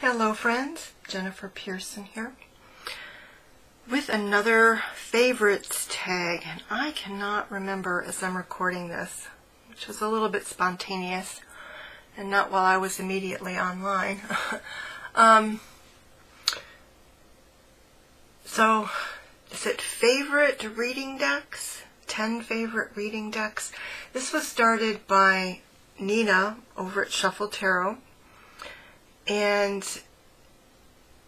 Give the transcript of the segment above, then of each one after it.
Hello friends, Jennifer Pearson here with another favorites tag, and I cannot remember as I'm recording this, which was a little bit spontaneous and not while I was immediately online. So is it favorite reading decks? 10 favorite reading decks. This was started by Nina over at Shuffle Tarot, and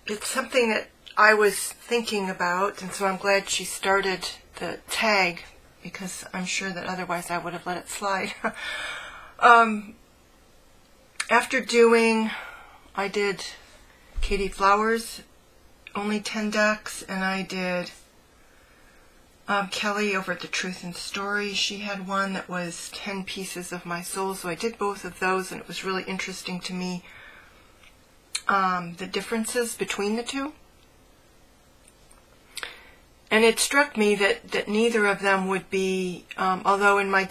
it's something that I was thinking about, and so I'm glad she started the tag, because I'm sure that otherwise I would have let it slide. After doing, I did Katie Flowers, only 10 decks, and I did Kelly over at the Truth and Story. She had one that was 10 Pieces of My Soul, so I did both of those, and it was really interesting to me, the differences between the two. And it struck me that neither of them would be, although in my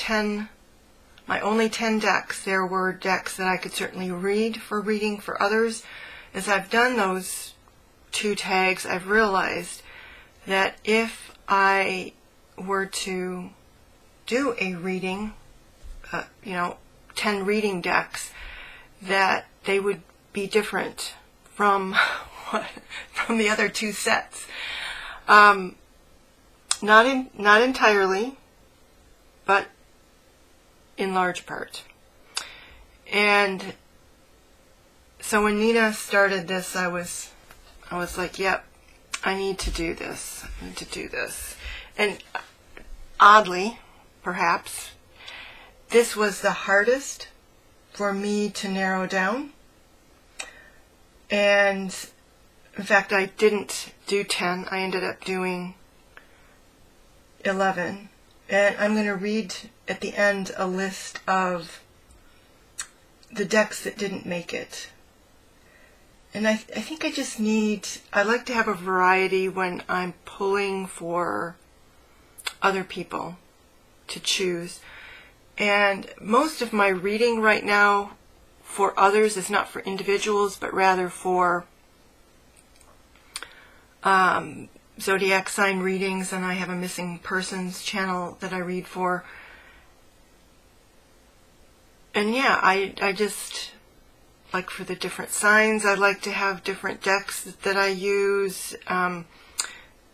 only 10 decks, there were decks that I could certainly read for reading for others. As I've done those two tags, I've realized that if I were to do a reading, 10 reading decks, that they would be different from the other two sets. Not entirely, but in large part. And so when Nina started this, I was like, yep, I need to do this. I need to do this. And oddly, perhaps, this was the hardest for me to narrow down. And in fact, I didn't do 10. I ended up doing 11. And I'm going to read at the end a list of the decks that didn't make it. And I think I just I like to have a variety when I'm pulling for other people to choose. And most of my reading right now for others is not for individuals, but rather for zodiac sign readings, and I have a missing persons channel that I read for. And yeah, I just like, for the different signs, I like to have different decks that I use. The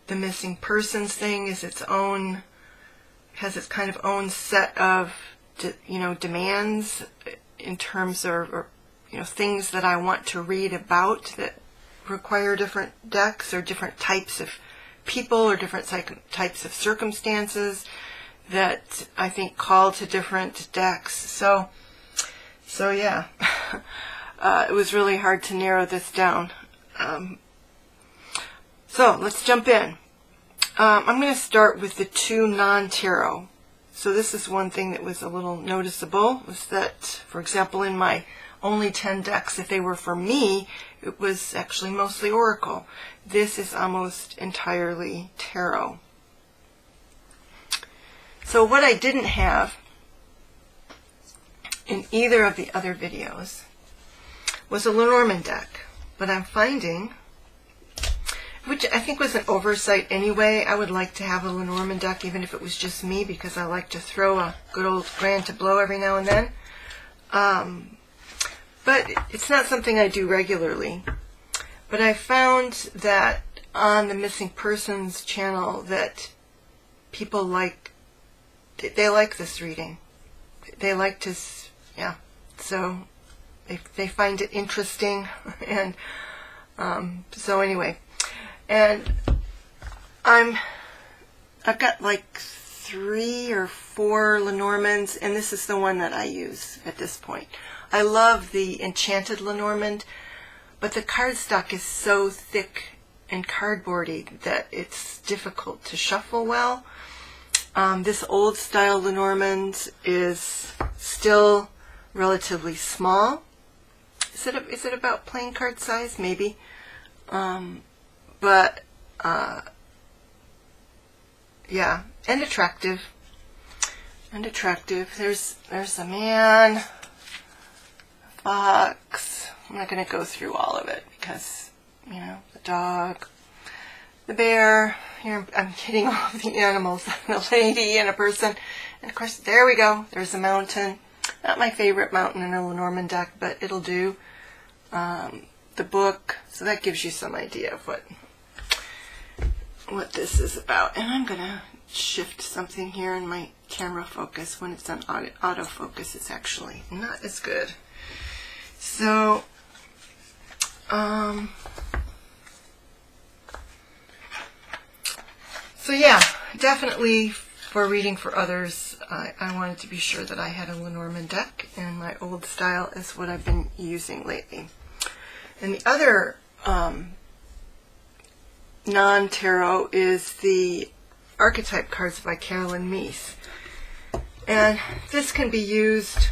missing persons thing is has its kind of own set of demands in terms of, or things that I want to read about that require different decks, or different types of people, or different types of circumstances that I think call to different decks. So yeah, it was really hard to narrow this down. So let's jump in. I'm going to start with the two non-tarot. So this is one thing that was a little noticeable, was that, for example, in my only 10 decks, if they were for me, it was actually mostly Oracle. This is almost entirely Tarot. So what I didn't have in either of the other videos was a Lenormand deck, but I'm finding, which I think was an oversight anyway. I would like to have a Lenormand deck, even if it was just me, because I like to throw a good old grand tableau every now and then. But it's not something I do regularly. But I found that on the Missing Persons channel that people they like this reading. They like to, yeah. So they find it interesting, and so anyway. And I've got like 3 or 4 Lenormands, and this is the one that I use at this point. I love the Enchanted Lenormand, but the cardstock is so thick and cardboardy that it's difficult to shuffle well. This old style Lenormand is still relatively small. Is it about playing card size? Maybe. But yeah, and attractive. There's a man, a fox, I'm not going to go through all of it because, you know, the dog, the bear, here I'm hitting all of the animals, the lady and a person, and of course, there we go, there's a mountain. Not my favorite mountain in a Lenormand deck, but it'll do. The book, so that gives you some idea of what this is about. And I'm going to shift something here in my camera focus. When it's on autofocus, it's actually not as good. So, yeah, definitely for reading for others, I wanted to be sure that I had a Lenormand deck, and my old style is what I've been using lately. And the other non-tarot is the Archetype Cards by Carolyn Meath. And this can be used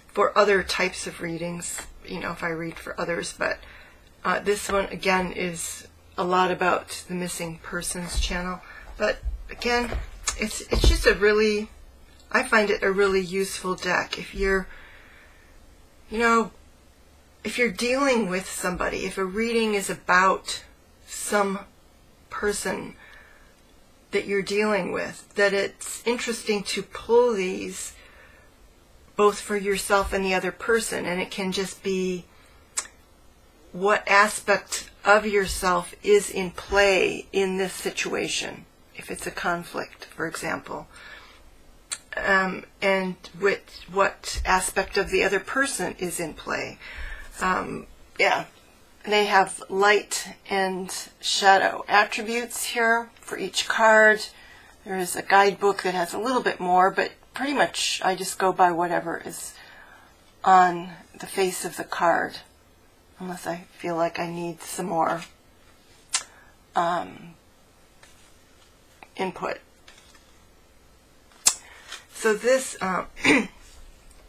for other types of readings, you know, if I read for others, but this one, again, is a lot about the missing persons channel. But again, it's just a really, I find it a really useful deck if you're, you know, if you're dealing with somebody, if a reading is about some person that you're dealing with, that it's interesting to pull these both for yourself and the other person. And it can just be what aspect of yourself is in play in this situation, if it's a conflict, for example, and what aspect of the other person is in play. Yeah, they have light and shadow attributes here for each card. There is a guidebook that has a little bit more, but pretty much I just go by whatever is on the face of the card, unless I feel like I need some more input. So this,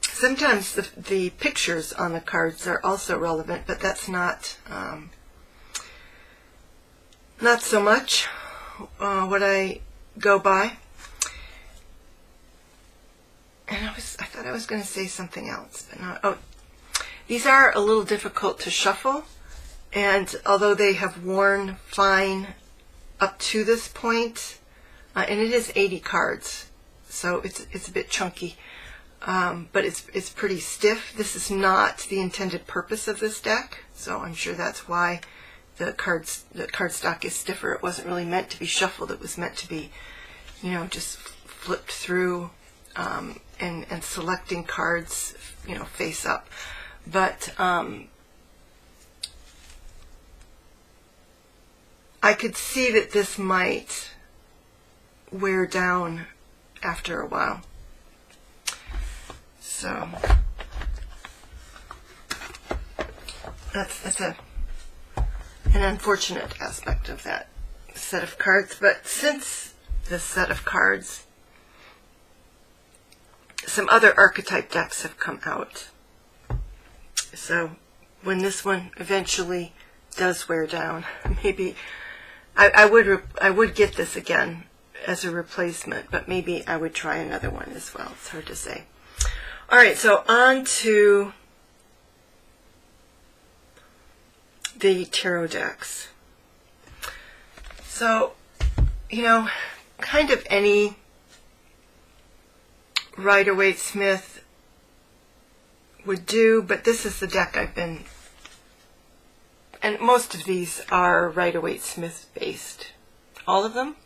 sometimes the pictures on the cards are also relevant, but that's not so much what I go by. And I thought I was going to say something else, but not. Oh, these are a little difficult to shuffle, and although they have worn fine up to this point, and it is 80 cards, so it's a bit chunky, but it's pretty stiff. This is not the intended purpose of this deck, so I'm sure that's why the cardstock is stiffer. It wasn't really meant to be shuffled. It was meant to be, you know, just flipped through and selecting cards, you know, face up. But I could see that this might wear down after a while. So that's an unfortunate aspect of that set of cards. But since this set of cards, some other archetype decks have come out. So when this one eventually does wear down, maybe I would get this again as a replacement, but maybe I would try another one as well. It's hard to say. All right, so on to the tarot decks. So, you know, kind of any Rider-Waite-Smith would do, but this is the deck I've been, and most of these are Rider-Waite-Smith based. All of them?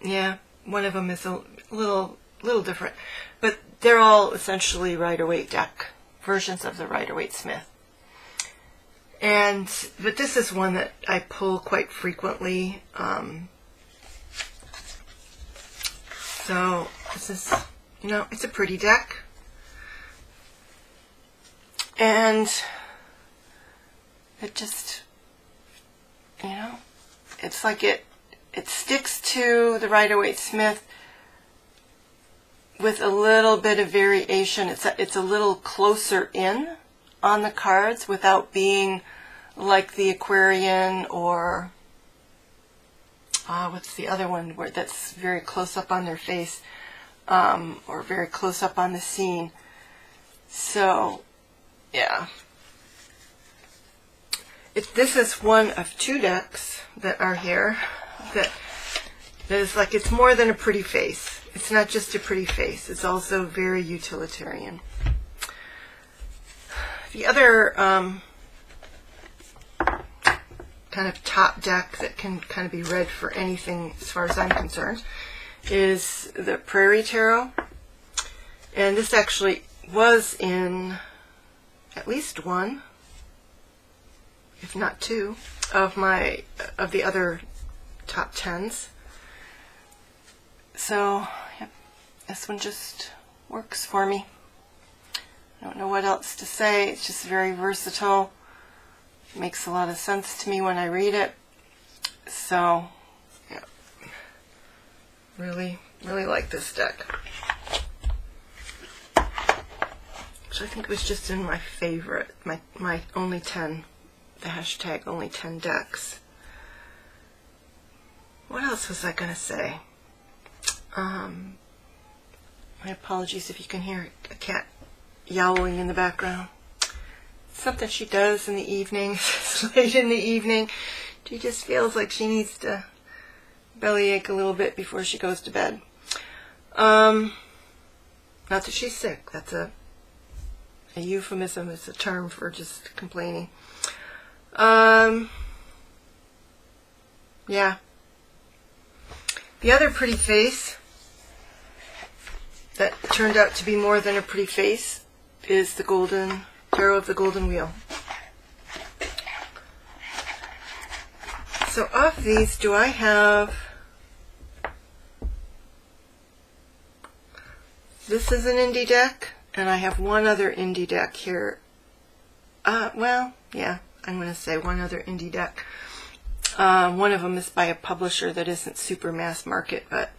Yeah, one of them is a little different, but they're all essentially Rider-Waite deck versions of the Rider-Waite-Smith. But this is one that I pull quite frequently. So this is, you know, it's a pretty deck, and it just, you know, it's like it sticks to the Rider-Waite-Smith with a little bit of variation. It's a little closer in on the cards without being like the Aquarian or what's the other one where that's very close up on their face. or very close up on the scene. So, yeah. This is one of 2 decks that are here that is like, it's more than a pretty face. It's not just a pretty face. It's also very utilitarian. The other kind of top deck that can kind of be read for anything as far as I'm concerned is the Prairie Tarot. And this actually was in at least 1, if not 2, of the other top 10s. So, yep, this one just works for me. I don't know what else to say. It's just very versatile. It makes a lot of sense to me when I read it. So, yeah, really, really like this deck. Which I think was just in my favorite, my only 10. The hashtag only 10 decks. What else was I going to say? My apologies if you can hear a cat yowling in the background. It's something she does in the evening. It's late in the evening. She just feels like she needs to bellyache a little bit before she goes to bed. Not that she's sick. That's a euphemism. It's a term for just complaining. Yeah. The other pretty face that turned out to be more than a pretty face is the Tarot of the Golden Wheel. So of these, do I have... This is an indie deck, and I have one other indie deck here. Well, yeah. I'm going to say one other indie deck. One of them is by a publisher that isn't super mass market, but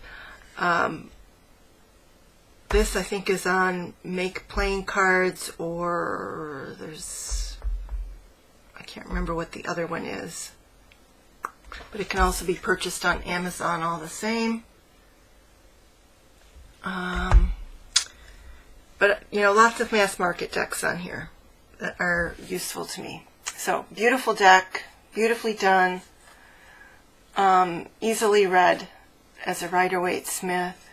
this I think is on Make Playing Cards, or I can't remember what the other one is. But it can also be purchased on Amazon all the same. But, you know, lots of mass market decks on here that are useful to me. So, beautiful deck, beautifully done, easily read as a Rider-Waite-Smith,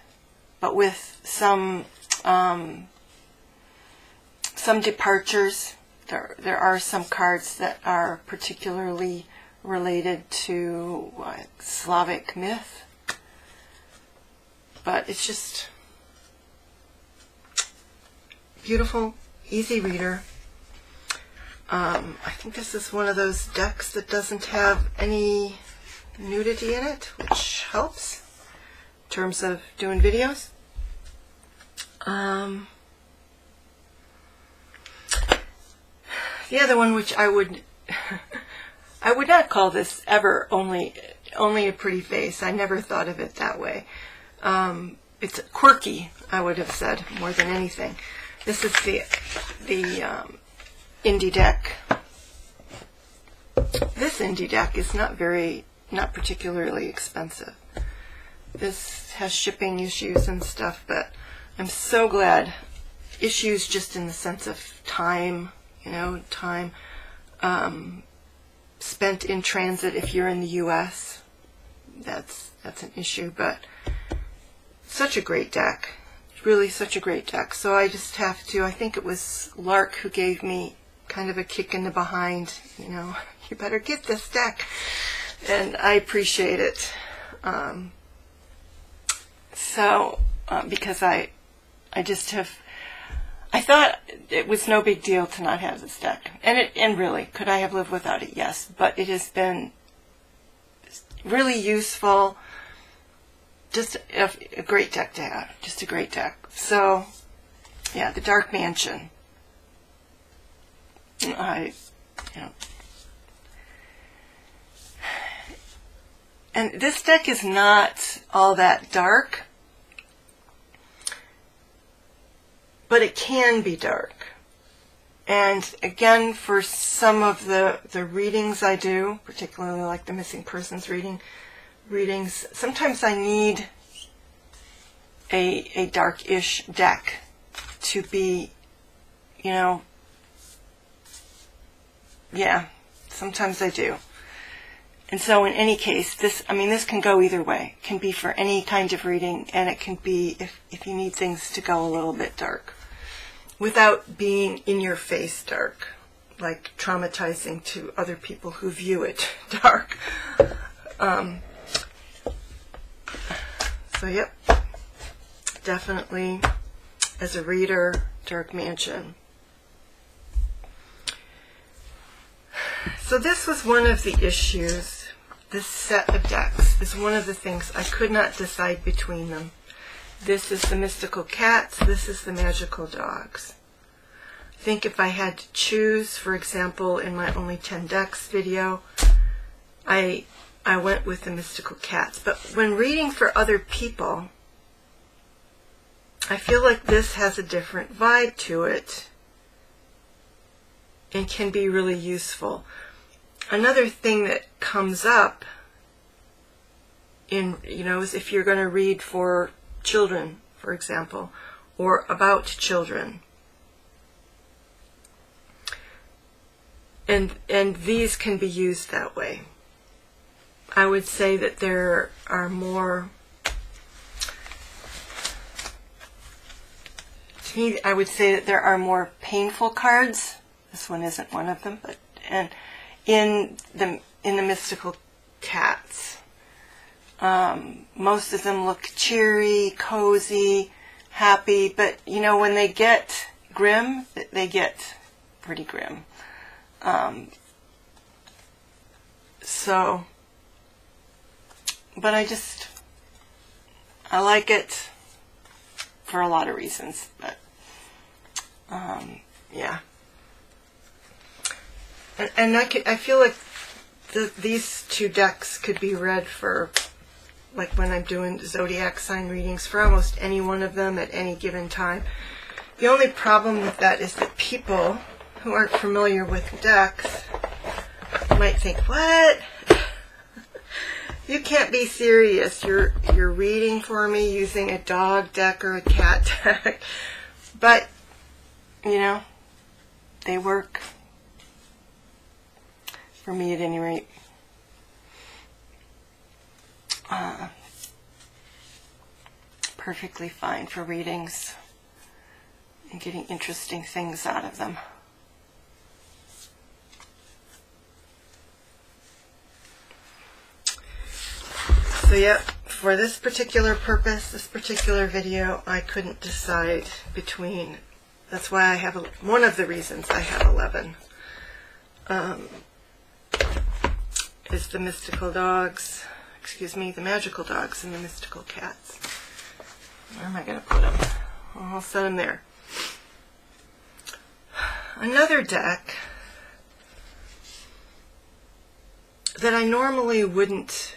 but with some departures. There are some cards that are particularly related to Slavic myth, but it's just beautiful, easy reader. I think this is one of those decks that doesn't have any nudity in it, which helps in terms of doing videos. The other one, which I would not call this ever only a pretty face. I never thought of it that way. It's quirky, I would have said, more than anything. This is the indie deck. This indie deck is not particularly expensive. This has shipping issues and stuff, but I'm so glad. Issues just in the sense of time, time spent in transit if you're in the U.S. That's an issue, but such a great deck. Really such a great deck. So I just have to, I think it was Lark who gave me kind of a kick in the behind, you better get this deck, and I appreciate it. Because I thought it was no big deal to not have this deck, and really, could I have lived without it? Yes, but it has been really useful. Just a great deck to have, just a great deck. So, yeah, the Dark Mansion. And this deck is not all that dark, but it can be dark. And again, for some of the readings I do, particularly like the missing persons readings, sometimes I need a dark-ish deck to be, you know, yeah, sometimes I do. And so in any case, this can go either way. It can be for any kind of reading, and it can be if you need things to go a little bit dark without being in your face dark, like traumatizing to other people who view it dark. So yep, definitely as a reader, Dark Mansion. So this was one of the issues. This set of decks is one of the things I could not decide between them. This is the Mystical Cats, this is the Magical Dogs. I think if I had to choose, for example, in my Only 10 Decks video, I went with the Mystical Cats. But when reading for other people, I feel like this has a different vibe to it and can be really useful. Another thing that comes up in, is if you're going to read for children, for example, or about children. And these can be used that way. I would say that there are more, to me, I would say that there are more painful cards. This one isn't one of them, but in the Mystical Cats. Most of them look cheery, cozy, happy, but when they get grim, they get pretty grim. But I like it for a lot of reasons, but yeah. And I feel like these two decks could be read for, like when I'm doing zodiac sign readings, for almost any one of them at any given time. The only problem with that is that people who aren't familiar with decks might think, what? You can't be serious. You're reading for me using a dog deck or a cat deck. But, they work. For me, at any rate. Perfectly fine for readings and getting interesting things out of them. So yeah, for this particular purpose, this particular video, I couldn't decide between. That's why I have one of the reasons I have 11. Is the Mystical Dogs, the Magical Dogs and the Mystical Cats. Where am I going to put them? I'll set them there. Another deck that I normally wouldn't,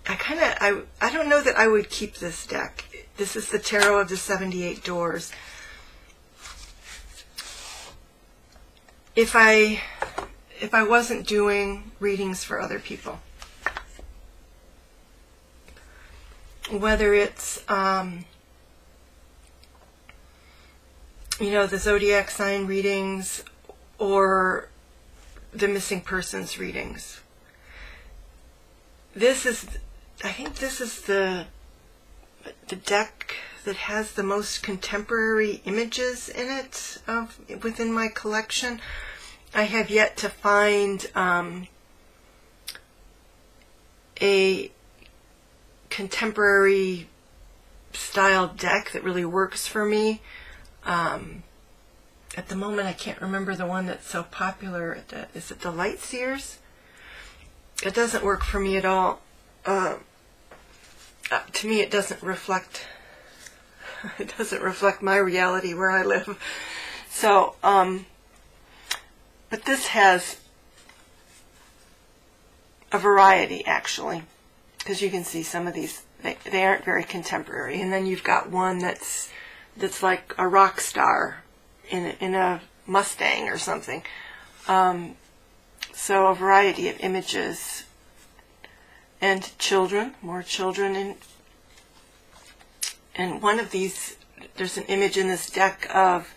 I don't know that I would keep this deck. This is the Tarot of the 78 Doors. If I wasn't doing readings for other people, whether it's the zodiac sign readings or the missing persons readings, I think this is the deck that has the most contemporary images in it within my collection. I have yet to find a contemporary style deck that really works for me. At the moment, I can't remember the one that's so popular. Is it the Lightseers? It doesn't work for me at all. To me, it doesn't reflect. It doesn't reflect my reality where I live. So, but this has a variety, actually, because you can see some of these, they aren't very contemporary. And then you've got one that's like a rock star in a Mustang or something. So a variety of images and children, more children. And one of these, there's an image in this deck of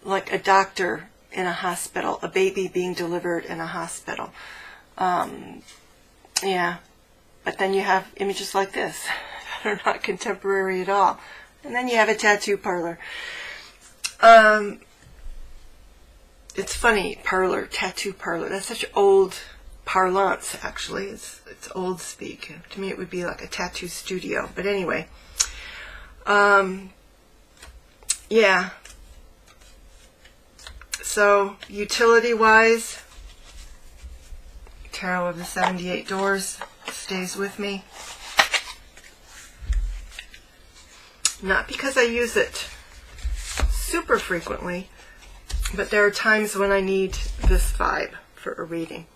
like a doctor in a hospital, a baby being delivered in a hospital. Yeah, but then you have images like this that are not contemporary at all. And then you have a tattoo parlor. It's funny, parlor, tattoo parlor. That's such old parlance, actually. It's old speak. To me, it would be like a tattoo studio. But anyway, yeah. So, utility-wise, Tarot of the 78 Doors stays with me. Not because I use it super frequently, but there are times when I need this vibe for a reading.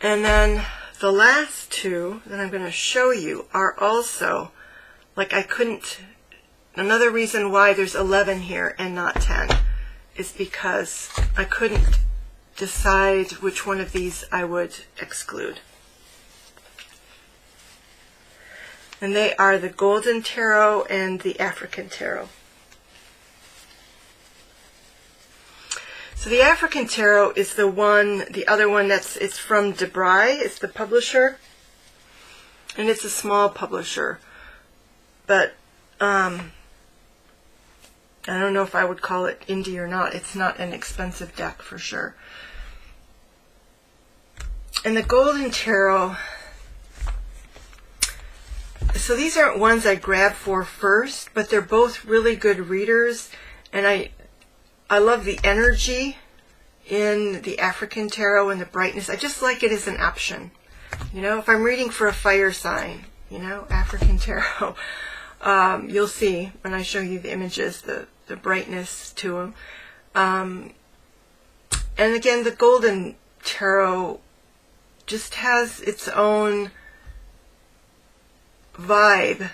And then the last two that I'm going to show you are also, like I couldn't, another reason why there's 11 here and not 10 is because I couldn't decide which one of these I would exclude. And they are the Golden Tarot and the African Tarot. So the African Tarot is the one, the other one it's from DeBry, it's the publisher. And it's a small publisher. But I don't know if I would call it indie or not. It's not an expensive deck for sure. And the Golden Tarot, so these aren't ones I grabbed for first, but they're both really good readers, and I love the energy in the African Tarot and the brightness. I just like it as an option. You know, if I'm reading for a fire sign, you know, African Tarot, you'll see when I show you the images, the brightness to them. And again, the Golden Tarot just has its own vibe.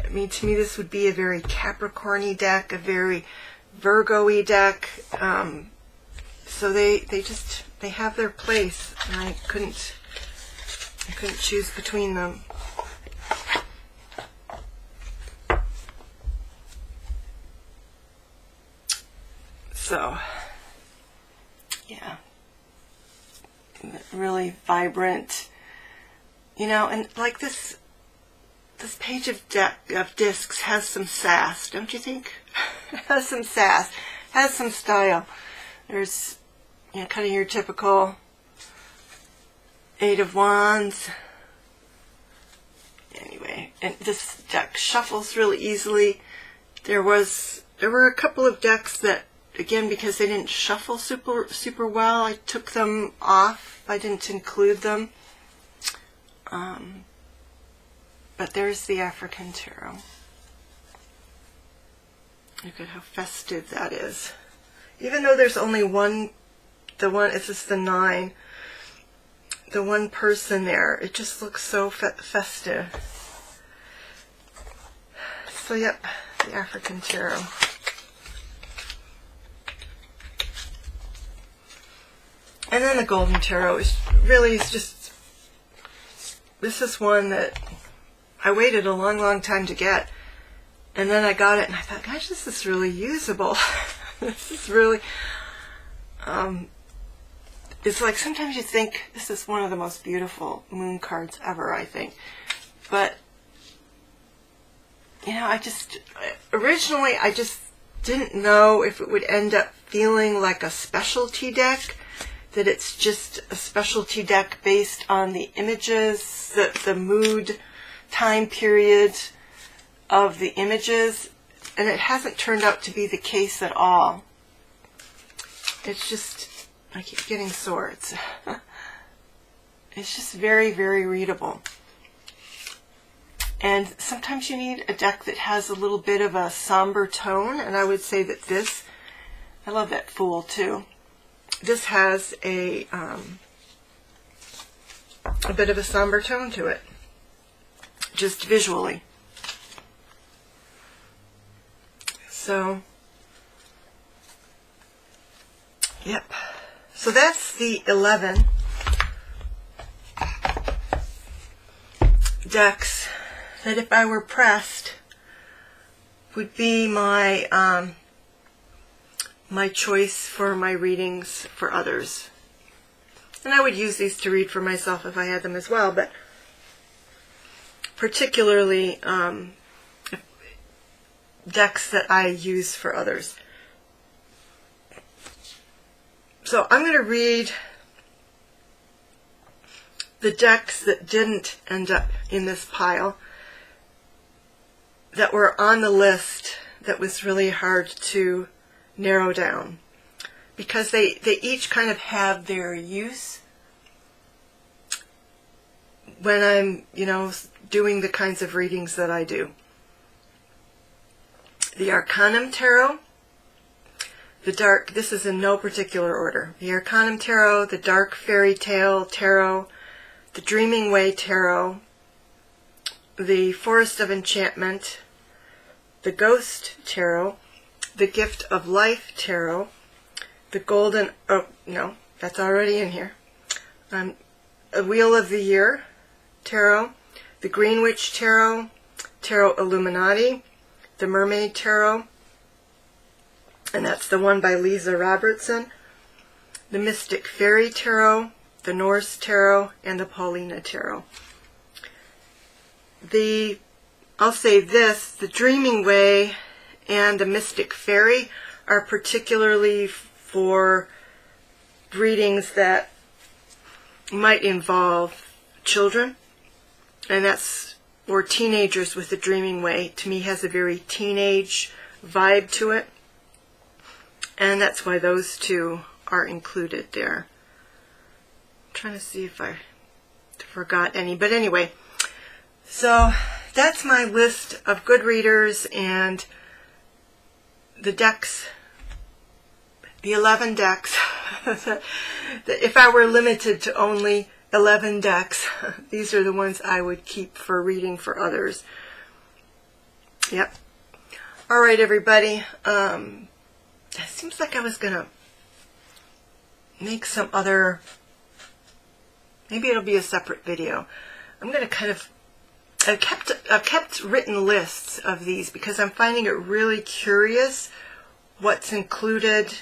I mean, to me, this would be a very Capricorn-y deck, a very Virgo-y deck. So they have their place, and I couldn't choose between them. So, yeah, really vibrant, you know, and like this page of discs has some sass, don't you think? It has some sass, has some style. There's, you know, kind of your typical 8 of Wands. Anyway, and this deck shuffles really easily. There were a couple of decks that, again, because they didn't shuffle super well, I took them off. I didn't include them. But there's the African Tarot. Look at how festive that is. Even though there's only one, it's just the 9, the one person there, it just looks so festive. So yep, the African Tarot. And then the Golden Tarot is really just, this is one that I waited a long time to get. And then I got it and I thought, gosh, this is really usable. This is really, it's like sometimes you think this is one of the most beautiful moon cards ever, I think. But, you know, originally I just didn't know if it would end up feeling like a specialty deck, that it's just a specialty deck based on the images, the mood, time period of the images, and it hasn't turned out to be the case at all. It's just, I keep getting sore. It's just very, very readable. And sometimes you need a deck that has a little bit of a somber tone, and I would say that this, I love that Fool too. This has a bit of a somber tone to it, just visually. So, yep. So that's the 11. decks that, if I were pressed, would be my my choice for my readings for others. And I would use these to read for myself if I had them as well, but particularly decks that I use for others. So I'm going to read the decks that didn't end up in this pile, that were on the list, that was really hard to narrow down, because they each kind of have their use when I'm, you know, doing the kinds of readings that I do. The Arcanum Tarot, the Dark, this is in no particular order. The Arcanum Tarot, the Dark Fairytale Tarot, the Dreaming Way Tarot, the Forest of Enchantment, the Ghost Tarot, the Gift of Life Tarot, the Golden, oh no, that's already in here, a Wheel of the Year Tarot, the Green Witch Tarot, Tarot Illuminati, the Mermaid Tarot, and that's the one by Leeza Robertson, the Mystic Fairy Tarot, the Norse Tarot, and the Paulina Tarot. I'll say this, the Dreaming Way and the Mystic Fairy are particularly for readings that might involve children, and that's, or teenagers with the Dreaming Way. To me, has a very teenage vibe to it, and that's why those two are included there. I'm trying to see if I forgot any, but anyway, so that's my list of good readers and the decks, the 11 decks. If I were limited to only 11 decks, these are the ones I would keep for reading for others. Yep. All right, everybody. It seems like I was going to make some other, maybe it'll be a separate video. I'm going to kind of, I've kept written lists of these because I'm finding it really curious what's included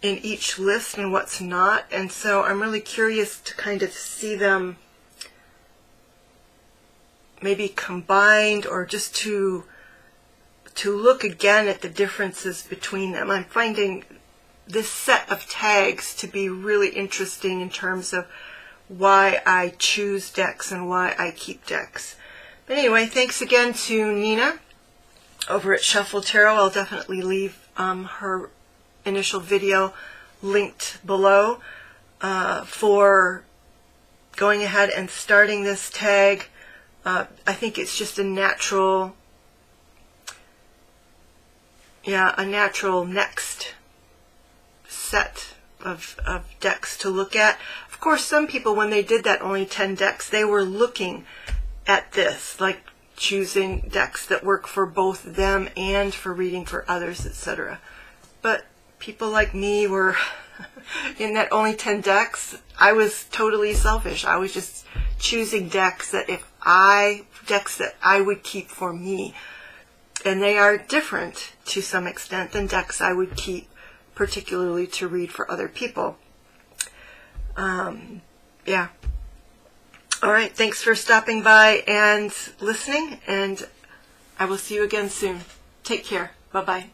in each list and what's not, and so I'm really curious to kind of see them maybe combined, or just to look again at the differences between them. I'm finding this set of tags to be really interesting in terms of why I choose decks and why I keep decks. But anyway, thanks again to Nina over at Shuffle Tarot. I'll definitely leave her initial video linked below for going ahead and starting this tag. I think it's just a natural, a natural next set of decks to look at. Of course, some people, when they did that only 10 decks, they were looking at this, like choosing decks that work for both them and for reading for others, etc. But people like me were in that only 10 decks. I was totally selfish. I was just choosing decks that I would keep for me. And they are different to some extent than decks I would keep particularly to read for other people. Yeah. All right, thanks for stopping by and listening, and I will see you again soon. Take care. Bye-bye.